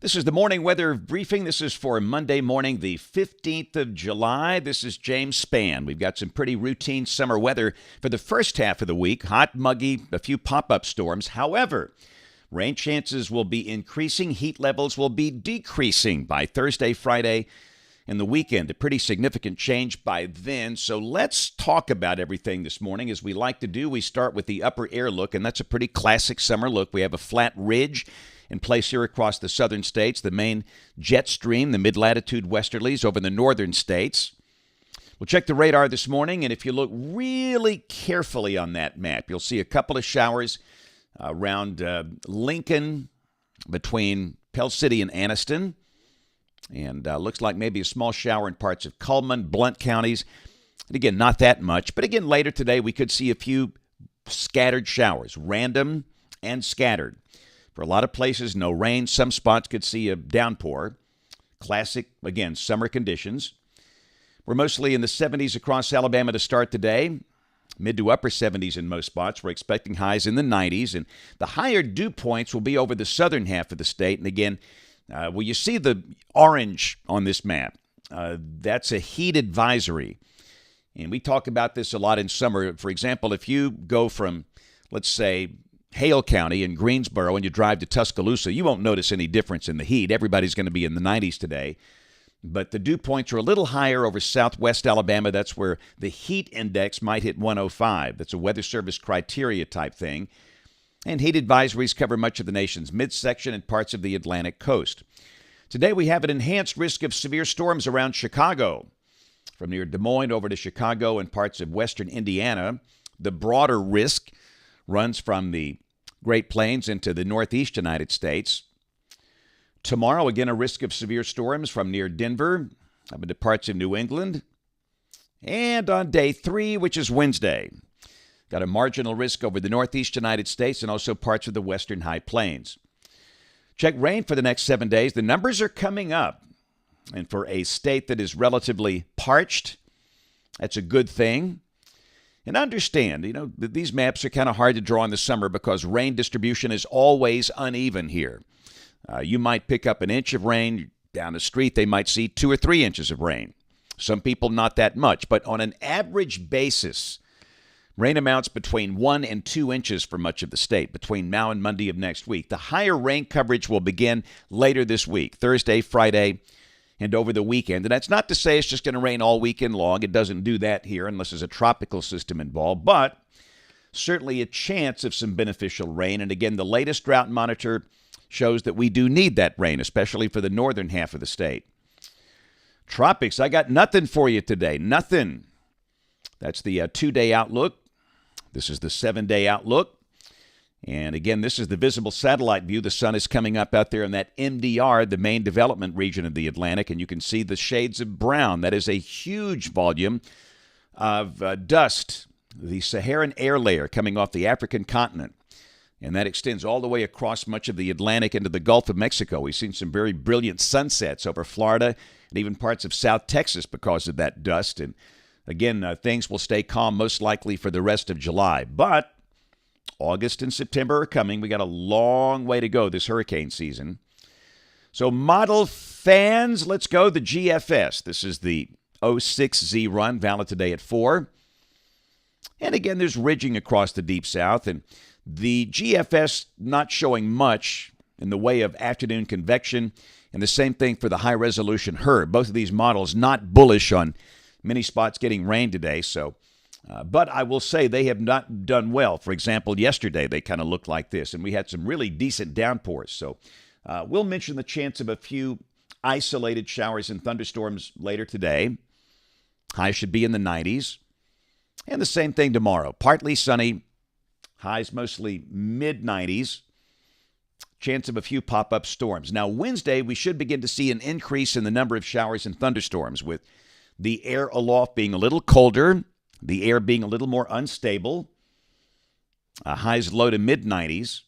This is the morning weather briefing. This is for Monday morning, the 15th of July. This is James Spann. We've got some pretty routine summer weather for the first half of the week. Hot, muggy, a few pop-up storms. However, rain chances will be increasing. Heat levels will be decreasing by Thursday, Friday, and the weekend. A pretty significant change by then. So let's talk about everything this morning. As we like to do, we start with the upper air look, and that's a pretty classic summer look. We have a flat ridge in place here across the southern states, the main jet stream, the mid-latitude westerlies over the northern states. We'll check the radar this morning, and if you look really carefully on that map, you'll see a couple of showers around Lincoln between Pell City and Anniston. And looks like maybe a small shower in parts of Cullman, Blount counties. And again, not that much. But again, later today, we could see a few scattered showers, random and scattered. For a lot of places, no rain. Some spots could see a downpour. Classic, again, summer conditions. We're mostly in the 70s across Alabama to start today. Mid to upper 70s in most spots. We're expecting highs in the 90s. And the higher dew points will be over the southern half of the state. And again, you see the orange on this map. That's a heat advisory. And we talk about this a lot in summer. For example, if you go from, let's say, Hale County in Greensboro and you drive to Tuscaloosa, you won't notice any difference in the heat. Everybody's going to be in the 90s today. But the dew points are a little higher over southwest Alabama. That's where the heat index might hit 105. That's a Weather Service criteria type thing. And heat advisories cover much of the nation's midsection and parts of the Atlantic coast. Today we have an enhanced risk of severe storms around Chicago. From near Des Moines over to Chicago and parts of western Indiana, the broader risk runs from the Great Plains into the northeast United States. Tomorrow, again, a risk of severe storms from near Denver up into parts of New England. And on day 3, which is Wednesday, got a marginal risk over the northeast United States and also parts of the western high plains. Check rain for the next 7 days. The numbers are coming up. And for a state that is relatively parched, that's a good thing. And understand, these maps are kind of hard to draw in the summer because rain distribution is always uneven here. You might pick up an inch of rain down the street. They might see 2 or 3 inches of rain. Some people not that much. But on an average basis, rain amounts between 1 and 2 inches for much of the state between now and Monday of next week. The higher rain coverage will begin later this week, Thursday, Friday, and over the weekend. And that's not to say it's just going to rain all weekend long. It doesn't do that here unless there's a tropical system involved. But certainly a chance of some beneficial rain. And again, the latest drought monitor shows that we do need that rain, especially for the northern half of the state. Tropics, I got nothing for you today. Nothing. That's the 2-day outlook. This is the 7-day outlook. And again, this is the visible satellite view. The sun is coming up out there in that MDR, the main development region of the Atlantic, and you can see the shades of brown. That is a huge volume of dust, the Saharan air layer coming off the African continent. And that extends all the way across much of the Atlantic into the Gulf of Mexico. We've seen some very brilliant sunsets over Florida and even parts of South Texas because of that dust. And again, things will stay calm most likely for the rest of July. But August and September are coming. We got a long way to go this hurricane season. So model fans, let's go. The GFS. This is the 06Z run, valid today at 4. And again, there's ridging across the Deep South. And the GFS not showing much in the way of afternoon convection. And the same thing for the high-resolution HRRR. Both of these models not bullish on many spots getting rain today. But I will say they have not done well. For example, yesterday they kind of looked like this, and we had some really decent downpours. So we'll mention the chance of a few isolated showers and thunderstorms later today. Highs should be in the 90s. And the same thing tomorrow. Partly sunny, highs mostly mid-90s. Chance of a few pop-up storms. Now, Wednesday, we should begin to see an increase in the number of showers and thunderstorms, with the air aloft being a little colder, the air being a little more unstable, highs low to mid-90s.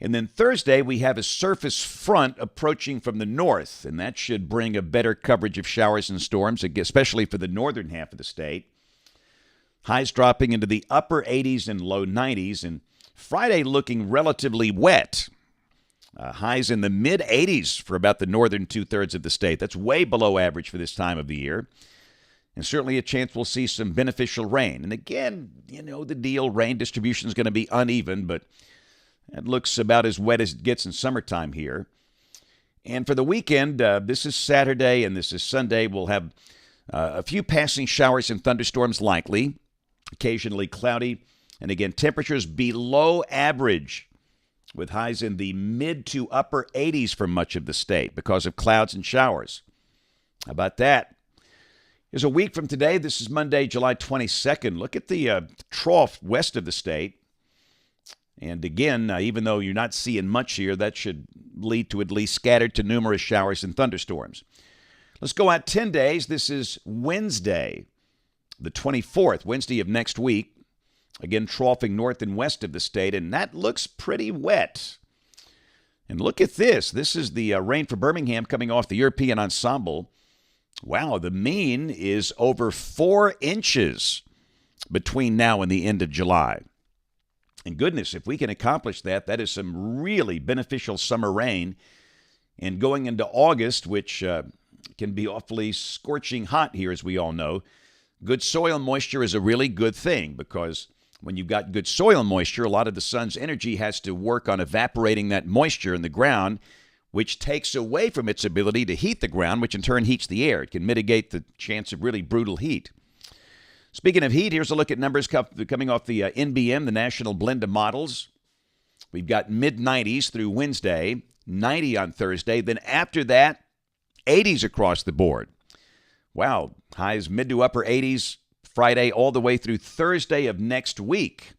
And then Thursday, we have a surface front approaching from the north, and that should bring a better coverage of showers and storms, especially for the northern half of the state. Highs dropping into the upper 80s and low 90s, and Friday looking relatively wet. Highs in the mid-80s for about the northern two-thirds of the state. That's way below average for this time of the year. And certainly a chance we'll see some beneficial rain. And again, the deal, rain distribution is going to be uneven, but it looks about as wet as it gets in summertime here. And for the weekend, this is Saturday and this is Sunday, we'll have a few passing showers and thunderstorms likely, occasionally cloudy. And again, temperatures below average with highs in the mid to upper 80s for much of the state because of clouds and showers. How about that? Here's a week from today. This is Monday, July 22nd. Look at the trough west of the state. And again, even though you're not seeing much here, that should lead to at least scattered to numerous showers and thunderstorms. Let's go out 10 days. This is Wednesday, the 24th, Wednesday of next week. Again, troughing north and west of the state, and that looks pretty wet. And look at this. This is the rain for Birmingham coming off the European ensemble. Wow, the mean is over 4 inches between now and the end of July. And goodness, if we can accomplish that, that is some really beneficial summer rain. And going into August, which can be awfully scorching hot here, as we all know, good soil moisture is a really good thing because when you've got good soil moisture, a lot of the sun's energy has to work on evaporating that moisture in the ground, which takes away from its ability to heat the ground, which in turn heats the air. It can mitigate the chance of really brutal heat. Speaking of heat, here's a look at numbers coming off the NBM, the National Blend of Models. We've got mid-90s through Wednesday, 90 on Thursday. Then after that, 80s across the board. Wow, highs mid to upper 80s Friday all the way through Thursday of next week.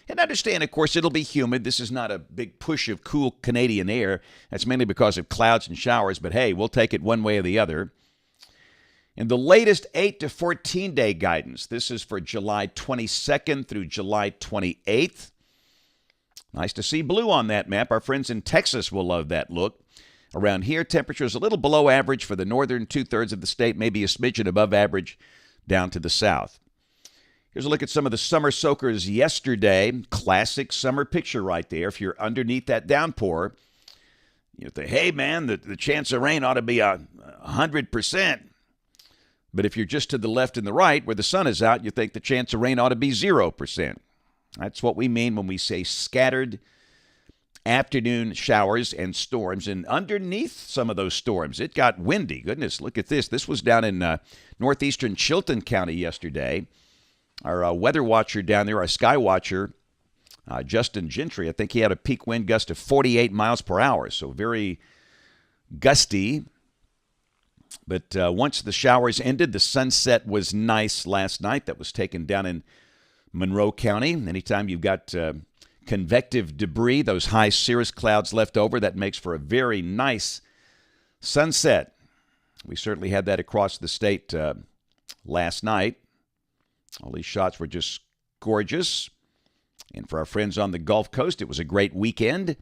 And understand, of course, it'll be humid. This is not a big push of cool Canadian air. That's mainly because of clouds and showers. But hey, we'll take it one way or the other. And the latest 8 to 14-day guidance, this is for July 22nd through July 28th. Nice to see blue on that map. Our friends in Texas will love that look. Around here, temperatures a little below average for the northern two-thirds of the state, maybe a smidgen above average down to the south. Here's a look at some of the summer soakers yesterday. Classic summer picture right there. If you're underneath that downpour, you think, hey, man, the chance of rain ought to be 100%. But if you're just to the left and the right where the sun is out, you think the chance of rain ought to be 0%. That's what we mean when we say scattered afternoon showers and storms. And underneath some of those storms, it got windy. Goodness, look at this. This was down in northeastern Chilton County yesterday. Our weather watcher down there, our sky watcher, Justin Gentry, I think he had a peak wind gust of 48 miles per hour, so very gusty. But once the showers ended, the sunset was nice last night. That was taken down in Monroe County. Anytime you've got convective debris, those high cirrus clouds left over, that makes for a very nice sunset. We certainly had that across the state last night. All these shots were just gorgeous. And for our friends on the Gulf Coast, it was a great weekend.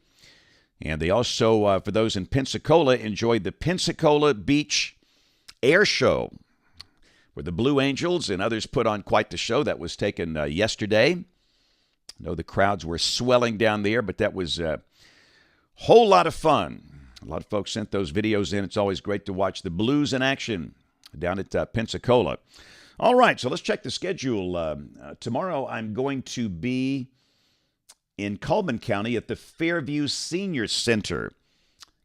And they also, for those in Pensacola, enjoyed the Pensacola Beach Air Show, where the Blue Angels and others put on quite the show. That was taken yesterday. I know the crowds were swelling down there, but that was a whole lot of fun. A lot of folks sent those videos in. It's always great to watch the Blues in action down at Pensacola. All right, so let's check the schedule. Tomorrow I'm going to be in Cullman County at the Fairview Senior Center.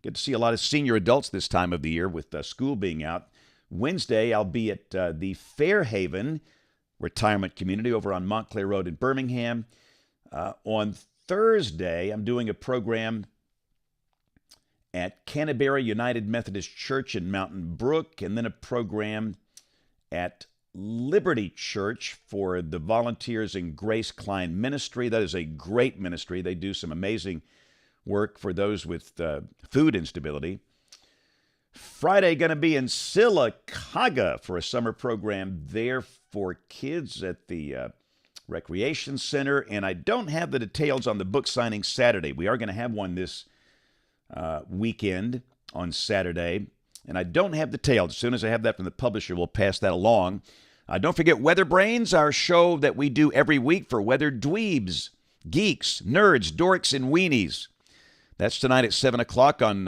Get to see a lot of senior adults this time of the year with school being out. Wednesday, I'll be at the Fairhaven Retirement Community over on Montclair Road in Birmingham. On Thursday, I'm doing a program at Canterbury United Methodist Church in Mountain Brook, and then a program at Liberty Church for the volunteers in Grace Klein Ministry. That is a great ministry. They do some amazing work for those with food instability. Friday, going to be in Sylacauga for a summer program there for kids at the Recreation Center. And I don't have the details on the book signing Saturday. We are going to have one this weekend on Saturday. And I don't have details. As soon as I have that from the publisher, we'll pass that along. Don't forget Weather Brains, our show that we do every week for weather dweebs, geeks, nerds, dorks, and weenies. That's tonight at 7 o'clock on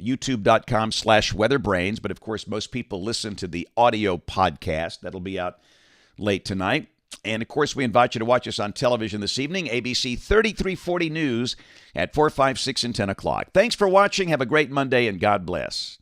youtube.com/weatherbrains. But, of course, most people listen to the audio podcast. That'll be out late tonight. And, of course, we invite you to watch us on television this evening, ABC 3340 News at 4, 5, 6, and 10 o'clock. Thanks for watching. Have a great Monday, and God bless.